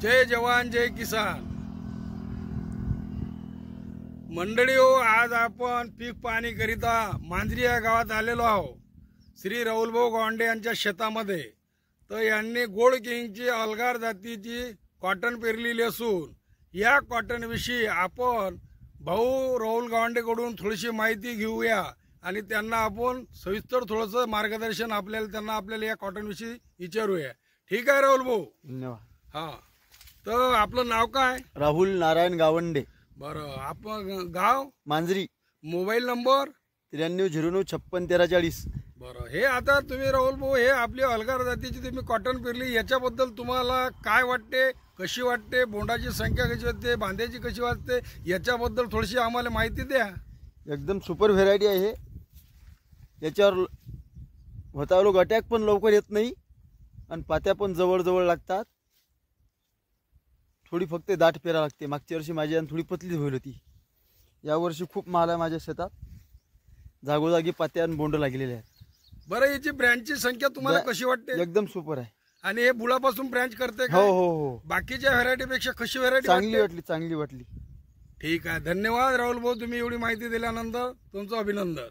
जय जवान जय किसान मंडळी हो, आज आपण पीक पाहणी करिता मांजरी या गावात आलेलो आहोत. श्री राहुलभाऊ गोंडे यांच्या शेतामध्ये. तर यांनी गोल्ड किंगची अलगार जातीची कॉटन पेरलेली असून या कॉटन विषयी आपण भाऊ राहुल गोंडेकडून थोडीशी माहिती घेऊया आणि त्यांना आपण सविस्तर थोडंसं मार्गदर्शन आपल्याला या कॉटन विषयी विचारूया. ठीक आहे राहुल भाऊ? धन्यवाद. हा, तर आपलं नाव काय? राहुल नारायण गावंडे. बरं, आपण गाव? मांजरी. Mobile number? 9309561340. बरं, हे आता तुम्ही राहुल भाऊ हे आपली अलगार जातीची तुम्ही कॉटन पेरली, याच्याबद्दल तुम्हाला काय वाटते, कशी वाटते, बोंडाची संख्या कशी वाटते, बांध्याची कशी वाटते, याच्याबद्दल थोडीशी आम्हाला माहिती द्या. एकदम सुपर व्हेरायटी आहे हे. याच्यावर होतालो अटॅक पण लवकर येत नाही आणि पात्या पण जवळ लागतात. थोडी फक्त दाट पेरा लागते. मागच्या वर्षी माझी थोडी पतली होईल होती. यावर्षी खूप माल आहे माझ्या शेतात. जागोजागी पात्या आणि बोंड लागलेले आहेत. बरं, याची ब्रँचची संख्या तुम्हाला कशी वाटते? एकदम सुपर आहे. आणि हे बुळापासून ब्रँच करते का? हो. बाकीच्या व्हरायटी पेक्षा कशी व्हरायटी चांगली वाटली. ठीक आहे, धन्यवाद राहुल भाऊ, तुम्ही एवढी माहिती दिल्यानंतर तुमचं अभिनंदन.